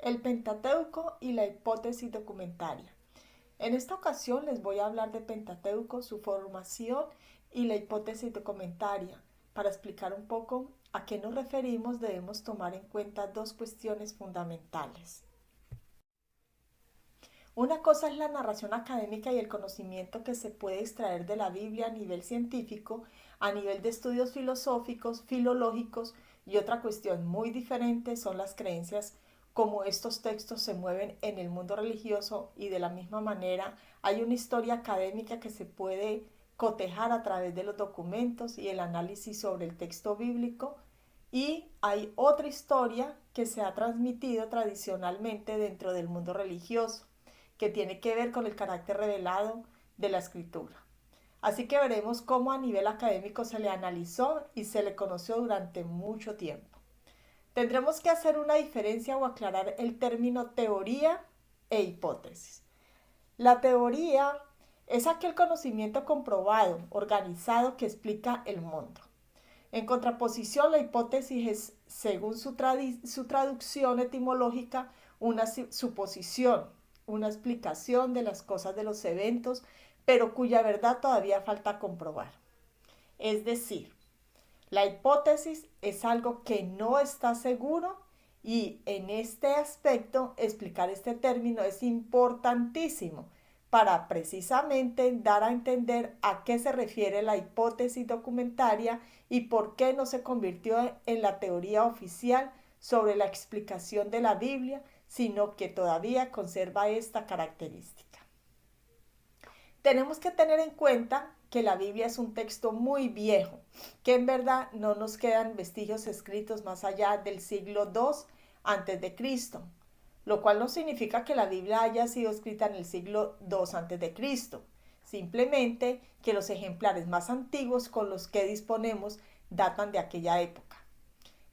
el Pentateuco y la hipótesis documentaria. En esta ocasión les voy a hablar de Pentateuco, su formación y la hipótesis documentaria. Para explicar un poco a qué nos referimos, debemos tomar en cuenta dos cuestiones fundamentales. Una cosa es la narración académica y el conocimiento que se puede extraer de la Biblia a nivel científico, a nivel de estudios filosóficos, filológicos, y otra cuestión muy diferente son las creencias, cómo estos textos se mueven en el mundo religioso, y de la misma manera hay una historia académica que se puede cotejar a través de los documentos y el análisis sobre el texto bíblico, y hay otra historia que se ha transmitido tradicionalmente dentro del mundo religioso, que tiene que ver con el carácter revelado de la escritura. Así que veremos cómo a nivel académico se le analizó y se le conoció durante mucho tiempo. Tendremos que hacer una diferencia o aclarar el término teoría e hipótesis. La teoría es aquel conocimiento comprobado, organizado, que explica el mundo. En contraposición, la hipótesis es, según su traducción etimológica, una suposición, una explicación de las cosas, de los eventos, pero cuya verdad todavía falta comprobar. Es decir, la hipótesis es algo que no está seguro, y en este aspecto explicar este término es importantísimo para precisamente dar a entender a qué se refiere la hipótesis documentaria y por qué no se convirtió en la teoría oficial sobre la explicación de la Biblia, sino que todavía conserva esta característica. Tenemos que tener en cuenta que la Biblia es un texto muy viejo, que en verdad no nos quedan vestigios escritos más allá del siglo II antes de Cristo, lo cual no significa que la Biblia haya sido escrita en el siglo II antes de Cristo, simplemente que los ejemplares más antiguos con los que disponemos datan de aquella época.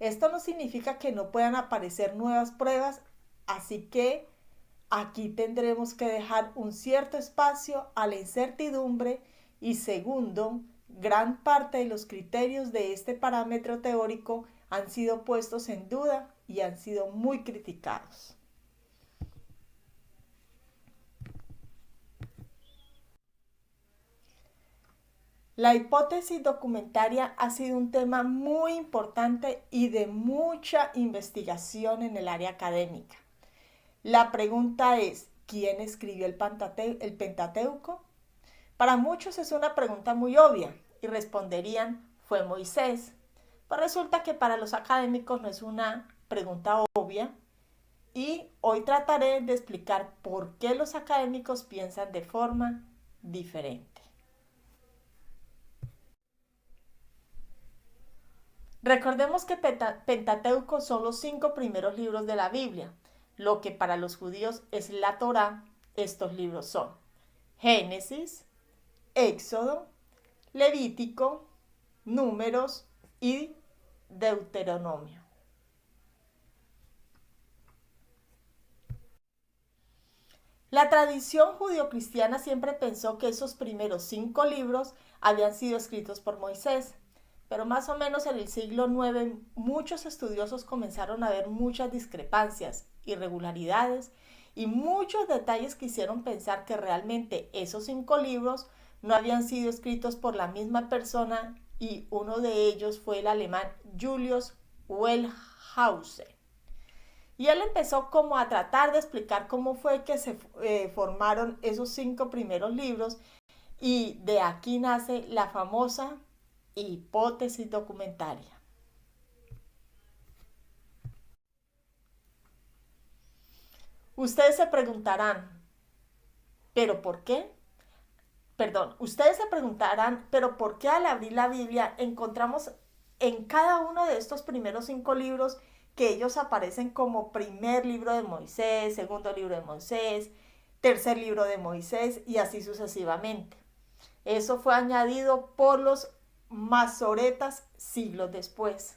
Esto no significa que no puedan aparecer nuevas pruebas, así que aquí tendremos que dejar un cierto espacio a la incertidumbre, y segundo, gran parte de los criterios de este parámetro teórico han sido puestos en duda y han sido muy criticados. La hipótesis documentaria ha sido un tema muy importante y de mucha investigación en el área académica. La pregunta es, ¿quién escribió el Pentateuco? Para muchos es una pregunta muy obvia y responderían, fue Moisés. Pues resulta que para los académicos no es una pregunta obvia, y hoy trataré de explicar por qué los académicos piensan de forma diferente. Recordemos que Pentateuco son los 5 primeros libros de la Biblia. Lo que para los judíos es la Torá, estos libros son Génesis, Éxodo, Levítico, Números y Deuteronomio. La tradición judio-cristiana siempre pensó que esos primeros 5 libros habían sido escritos por Moisés, pero más o menos en el siglo IX muchos estudiosos comenzaron a ver muchas discrepancias, irregularidades y muchos detalles que hicieron pensar que realmente esos 5 libros no habían sido escritos por la misma persona, y uno de ellos fue el alemán Julius Wellhausen. Y él empezó como a tratar de explicar cómo fue que se formaron esos 5 primeros libros, y de aquí nace la famosa hipótesis documentaria. Ustedes se preguntarán, ¿pero por qué? Ustedes se preguntarán, ¿pero por qué al abrir la Biblia encontramos en cada uno de estos primeros 5 libros que ellos aparecen como primer libro de Moisés, segundo libro de Moisés, tercer libro de Moisés y así sucesivamente? Eso fue añadido por los masoretas siglos después.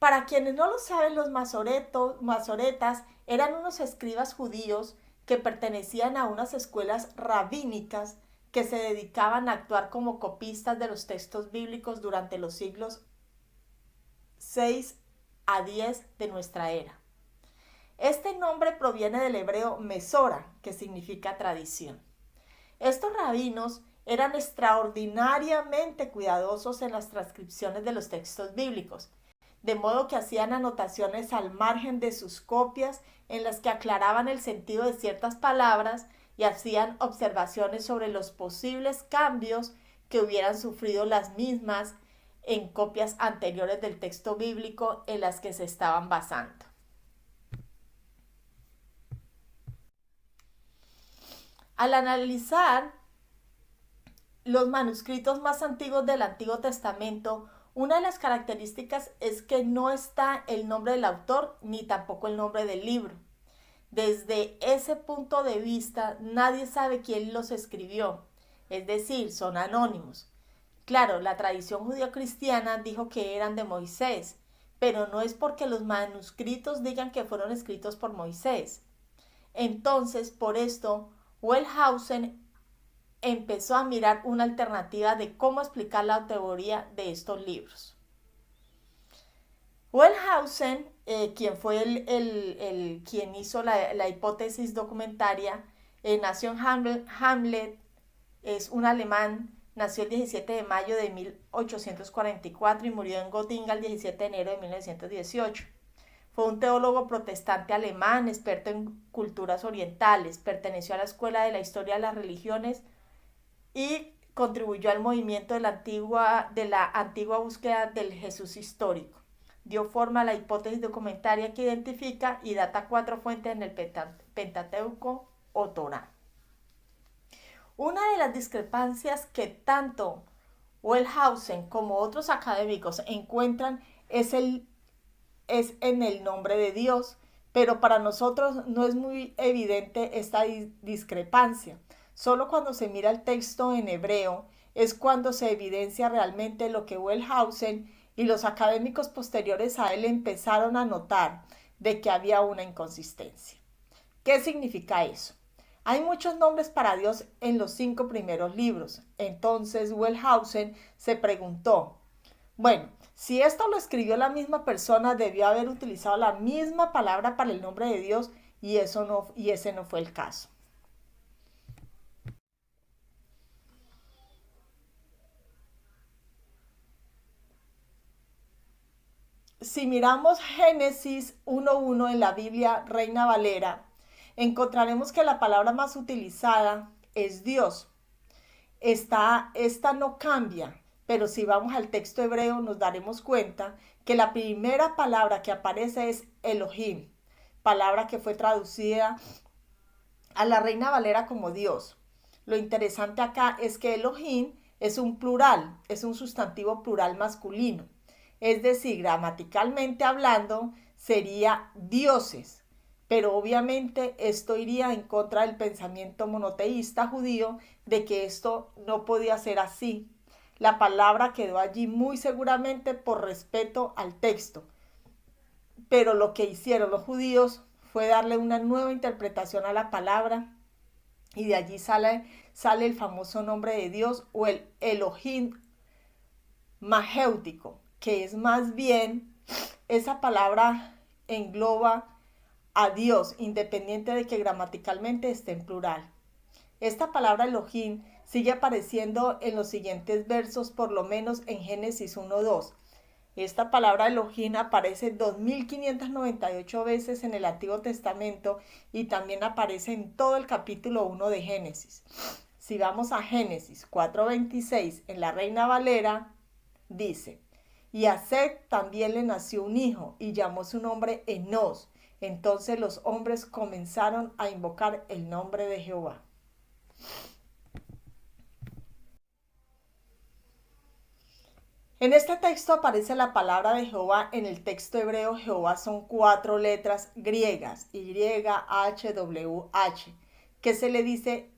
Para quienes no lo saben, los masoretas eran unos escribas judíos que pertenecían a unas escuelas rabínicas que se dedicaban a actuar como copistas de los textos bíblicos durante los siglos 6 a 10 de nuestra era. Este nombre proviene del hebreo mesora, que significa tradición. Estos rabinos eran extraordinariamente cuidadosos en las transcripciones de los textos bíblicos, de modo que hacían anotaciones al margen de sus copias en las que aclaraban el sentido de ciertas palabras y hacían observaciones sobre los posibles cambios que hubieran sufrido las mismas en copias anteriores del texto bíblico en las que se estaban basando. Al analizar los manuscritos más antiguos del Antiguo Testamento, una de las características es que no está el nombre del autor ni tampoco el nombre del libro. Desde ese punto de vista, nadie sabe quién los escribió, es decir, son anónimos. Claro, la tradición judío-cristiana dijo que eran de Moisés, pero no es porque los manuscritos digan que fueron escritos por Moisés. Entonces, por esto, Wellhausen empezó a mirar una alternativa de cómo explicar la teoría de estos libros. Wellhausen, quien fue quien hizo la hipótesis documentaria, nació en Hamlet, es un alemán, nació el 17 de mayo de 1844 y murió en Gotinga el 17 de enero de 1918. Fue un teólogo protestante alemán, experto en culturas orientales, perteneció a la Escuela de la Historia de las Religiones y contribuyó al movimiento de la antigua búsqueda del Jesús histórico. Dio forma a la hipótesis documentaria que identifica y data 4 fuentes en el Pentateuco o Torá. Una de las discrepancias que tanto Wellhausen como otros académicos encuentran es en el nombre de Dios, pero para nosotros no es muy evidente esta discrepancia. Solo cuando se mira el texto en hebreo es cuando se evidencia realmente lo que Wellhausen y los académicos posteriores a él empezaron a notar de que había una inconsistencia. ¿Qué significa eso? Hay muchos nombres para Dios en los 5 primeros libros. Entonces Wellhausen se preguntó, bueno, si esto lo escribió la misma persona, debió haber utilizado la misma palabra para el nombre de Dios y ese no fue el caso. Si miramos Génesis 1.1 en la Biblia Reina Valera, encontraremos que la palabra más utilizada es Dios. Esta no cambia, pero si vamos al texto hebreo nos daremos cuenta que la primera palabra que aparece es Elohim, palabra que fue traducida a la Reina Valera como Dios. Lo interesante acá es que Elohim es un plural, es un sustantivo plural masculino. Es decir, gramaticalmente hablando, sería dioses. Pero obviamente esto iría en contra del pensamiento monoteísta judío de que esto no podía ser así. La palabra quedó allí muy seguramente por respeto al texto. Pero lo que hicieron los judíos fue darle una nueva interpretación a la palabra y de allí sale el famoso nombre de Dios o el Elohim magéutico, que es más bien, esa palabra engloba a Dios, independiente de que gramaticalmente esté en plural. Esta palabra Elohim sigue apareciendo en los siguientes versos, por lo menos en Génesis 1.2. Esta palabra Elohim aparece 2598 veces en el Antiguo Testamento y también aparece en todo el capítulo 1 de Génesis. Si vamos a Génesis 4.26 en la Reina Valera, dice, y a Set también le nació un hijo y llamó su nombre Enos. Entonces los hombres comenzaron a invocar el nombre de Jehová. En este texto aparece la palabra de Jehová. En el texto hebreo Jehová son 4 letras griegas, YHWH, que se le dice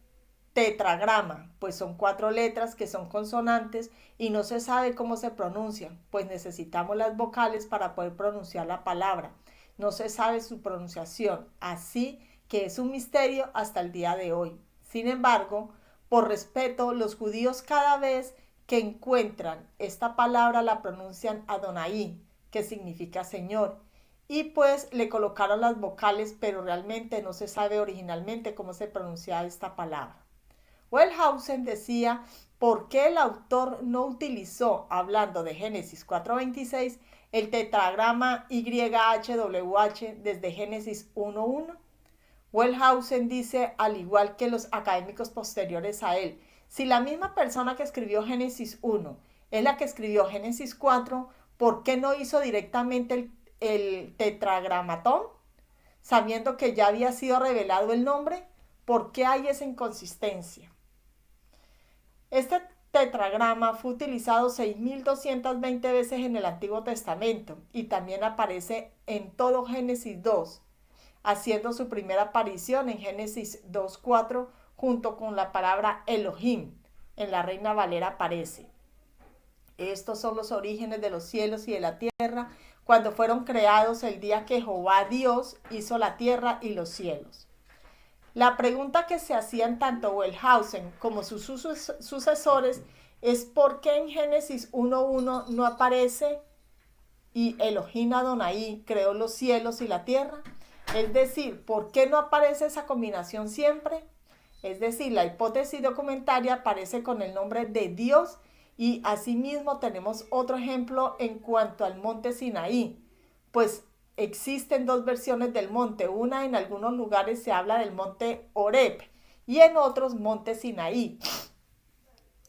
tetragrama, pues son 4 letras que son consonantes y no se sabe cómo se pronuncian, pues necesitamos las vocales para poder pronunciar la palabra. No se sabe su pronunciación, así que es un misterio hasta el día de hoy. Sin embargo, por respeto, los judíos cada vez que encuentran esta palabra la pronuncian Adonai, que significa Señor. Y pues le colocaron las vocales, pero realmente no se sabe originalmente cómo se pronunciaba esta palabra. Wellhausen decía por qué el autor no utilizó, hablando de Génesis 4:26, el tetragrama YHWH desde Génesis 1:1. Wellhausen dice, al igual que los académicos posteriores a él, si la misma persona que escribió Génesis 1 es la que escribió Génesis 4, ¿por qué no hizo directamente el tetragramatón? Sabiendo que ya había sido revelado el nombre, ¿por qué hay esa inconsistencia? Este tetragrama fue utilizado 6.220 veces en el Antiguo Testamento y también aparece en todo Génesis 2, haciendo su primera aparición en Génesis 2:4 junto con la palabra Elohim. En la Reina Valera aparece. Estos son los orígenes de los cielos y de la tierra cuando fueron creados el día que Jehová Dios hizo la tierra y los cielos. La pregunta que se hacían tanto Wellhausen como sus sucesores es por qué en Génesis 1:1 no aparece y Elohim Adonai creó los cielos y la tierra. Es decir, ¿por qué no aparece esa combinación siempre? Es decir, la hipótesis documentaria aparece con el nombre de Dios y asimismo tenemos otro ejemplo en cuanto al monte Sinaí, pues existen dos versiones del monte. Una en algunos lugares se habla del monte Horeb y en otros monte Sinaí.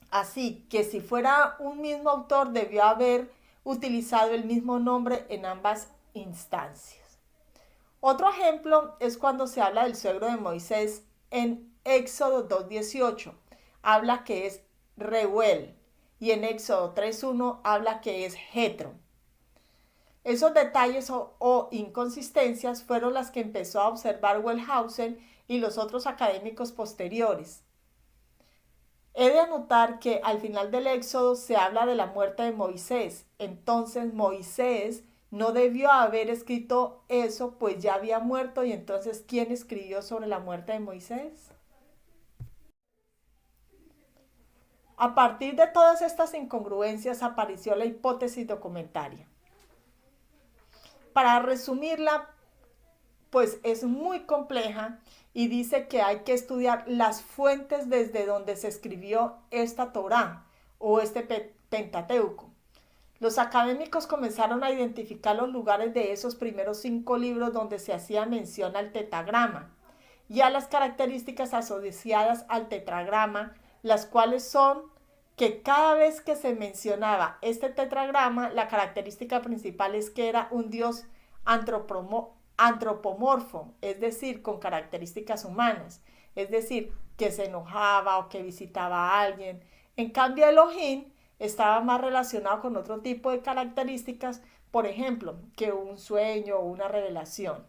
Así que si fuera un mismo autor debió haber utilizado el mismo nombre en ambas instancias. Otro ejemplo es cuando se habla del suegro de Moisés en Éxodo 2:18. Habla que es Reuel y en Éxodo 3:1 habla que es Jetro. Esos detalles o inconsistencias fueron las que empezó a observar Wellhausen y los otros académicos posteriores. He de anotar que al final del Éxodo se habla de la muerte de Moisés. Entonces Moisés no debió haber escrito eso, pues ya había muerto. Y entonces, ¿quién escribió sobre la muerte de Moisés? A partir de todas estas incongruencias apareció la hipótesis documentaria. Para resumirla, pues es muy compleja y dice que hay que estudiar las fuentes desde donde se escribió esta Torá o este Pentateuco. Los académicos comenzaron a identificar los lugares de esos primeros 5 libros donde se hacía mención al tetragrama y a las características asociadas al tetragrama, las cuales son que cada vez que se mencionaba este tetragrama, la característica principal es que era un dios antropomorfo, es decir, con características humanas, es decir, que se enojaba o que visitaba a alguien. En cambio, Elohim estaba más relacionado con otro tipo de características, por ejemplo, que un sueño o una revelación.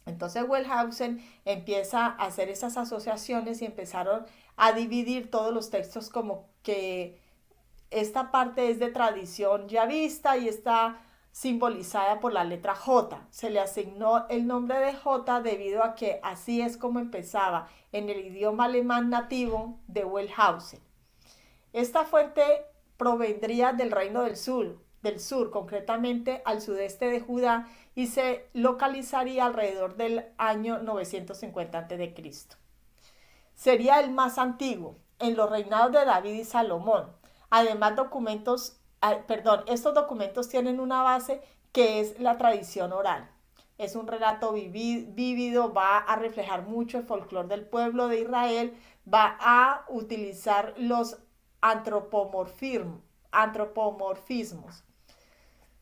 Entonces Wellhausen empieza a hacer esas asociaciones y empezaron a dividir todos los textos como que esta parte es de tradición ya vista y está simbolizada por la letra J. Se le asignó el nombre de J debido a que así es como empezaba en el idioma alemán nativo de Wellhausen. Esta fuente provendría del reino del sur, concretamente al sudeste de Judá, y se localizaría alrededor del año 950 a.C. Sería el más antiguo en los reinados de David y Salomón. Además, estos documentos tienen una base que es la tradición oral. Es un relato vívido, va a reflejar mucho el folclore del pueblo de Israel, va a utilizar los antropomorfismos.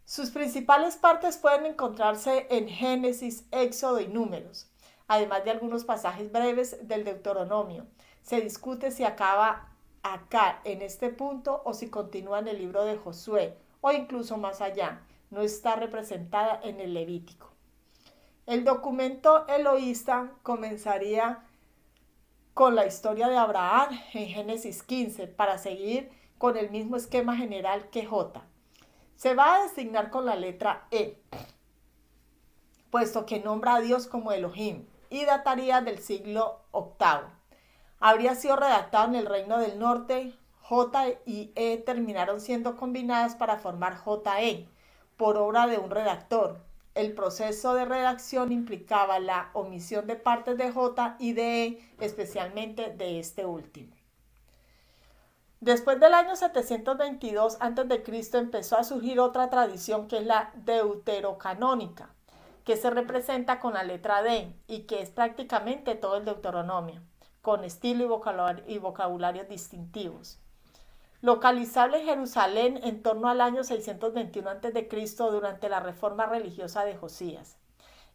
Sus principales partes pueden encontrarse en Génesis, Éxodo y Números, además de algunos pasajes breves del Deuteronomio. Se discute si acaba acá en este punto o si continúa en el libro de Josué o incluso más allá. No está representada en el Levítico. El documento eloísta comenzaría con la historia de Abraham en Génesis 15 para seguir con el mismo esquema general que J. Se va a designar con la letra E, puesto que nombra a Dios como Elohim y dataría del siglo VIII. Habría sido redactado en el Reino del Norte. J y E terminaron siendo combinadas para formar JE, por obra de un redactor. El proceso de redacción implicaba la omisión de partes de J y de E, especialmente de este último. Después del año 722 a.C. empezó a surgir otra tradición que es la deuterocanónica, que se representa con la letra D y que es prácticamente todo el Deuteronomio, con estilo y vocabularios distintivos. Localizable en Jerusalén en torno al año 621 a.C. durante la reforma religiosa de Josías.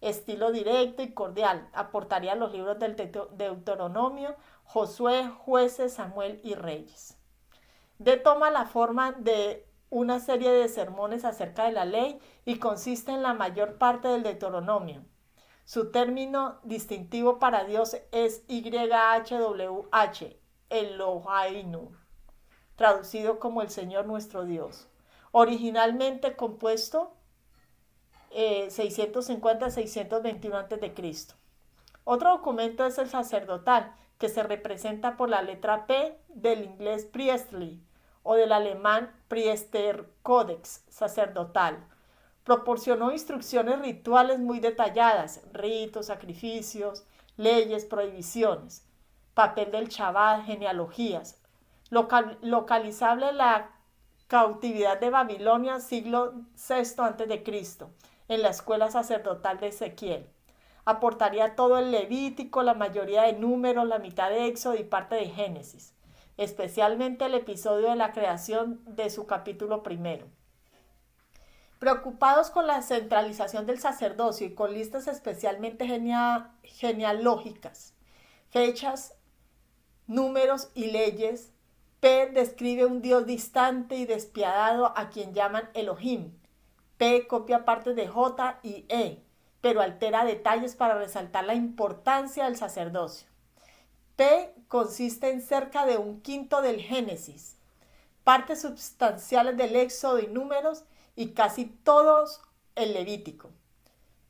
Estilo directo y cordial, aportaría los libros del Deuteronomio, Josué, Jueces, Samuel y Reyes. D toma la forma de una serie de sermones acerca de la ley y consiste en la mayor parte del Deuteronomio. Su término distintivo para Dios es YHWH, Eloheinu, traducido como el Señor nuestro Dios. Originalmente compuesto 650-621 a.C. Otro documento es el sacerdotal, que se representa por la letra P del inglés priestly o del alemán Priesterkodex, sacerdotal. Proporcionó instrucciones rituales muy detalladas, ritos, sacrificios, leyes, prohibiciones, papel del Shabbat, genealogías. Localizable en la cautividad de Babilonia, siglo VI a.C., en la escuela sacerdotal de Ezequiel. Aportaría todo el Levítico, la mayoría de Números, la mitad de Éxodo y parte de Génesis, especialmente el episodio de la creación de su capítulo primero. Preocupados con la centralización del sacerdocio y con listas especialmente genealógicas, fechas, números y leyes, P describe un Dios distante y despiadado a quien llaman Elohim. P copia partes de J y E, pero altera detalles para resaltar la importancia del sacerdocio. P consiste en cerca de un quinto del Génesis, partes sustanciales del Éxodo y Números y casi todos el Levítico.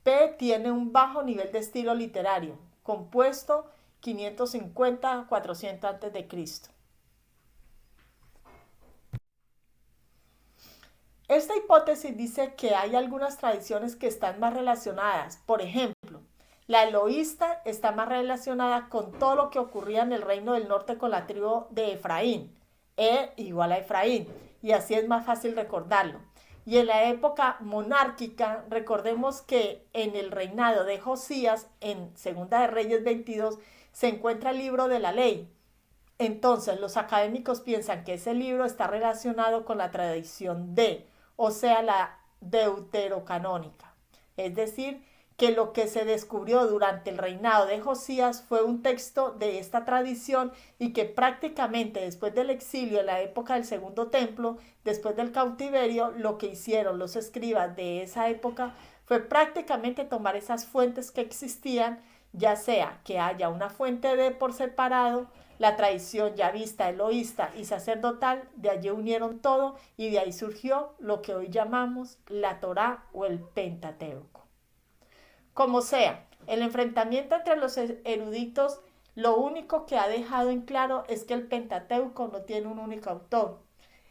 P tiene un bajo nivel de estilo literario, compuesto 550-400 a.C. Esta hipótesis dice que hay algunas tradiciones que están más relacionadas. Por ejemplo, la eloísta está más relacionada con todo lo que ocurría en el reino del norte con la tribu de Efraín. E igual a Efraín, y así es más fácil recordarlo. Y en la época monárquica, recordemos que en el reinado de Josías, en Segunda de Reyes 22, se encuentra el libro de la ley. Entonces, los académicos piensan que ese libro está relacionado con la tradición de, o sea, la deuterocanónica. Es decir, que lo que se descubrió durante el reinado de Josías fue un texto de esta tradición y que prácticamente después del exilio en la época del Segundo Templo, después del cautiverio, lo que hicieron los escribas de esa época fue prácticamente tomar esas fuentes que existían, ya sea que haya una fuente de por separado, la tradición yavista, eloísta y sacerdotal, de allí unieron todo y de ahí surgió lo que hoy llamamos la Torá o el Pentateuco. Como sea, el enfrentamiento entre los eruditos lo único que ha dejado en claro es que el Pentateuco no tiene un único autor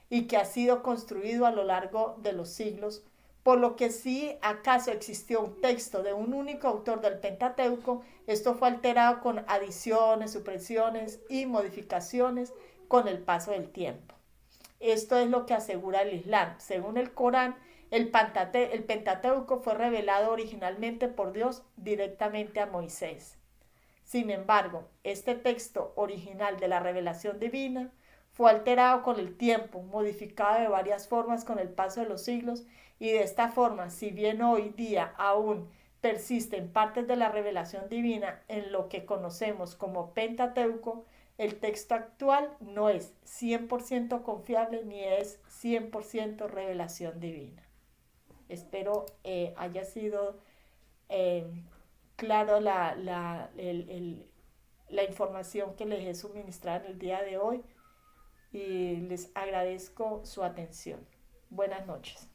y que ha sido construido a lo largo de los siglos, por lo que si acaso existió un texto de un único autor del Pentateuco, esto fue alterado con adiciones, supresiones y modificaciones con el paso del tiempo. Esto es lo que asegura el Islam. Según el Corán, el Pentateuco fue revelado originalmente por Dios directamente a Moisés. Sin embargo, este texto original de la revelación divina fue alterado con el tiempo, modificado de varias formas con el paso de los siglos, y de esta forma, si bien hoy día aún persisten partes de la revelación divina en lo que conocemos como Pentateuco, el texto actual no es 100% confiable ni es 100% revelación divina. Espero haya sido claro la información que les he suministrado en el día de hoy y les agradezco su atención. Buenas noches.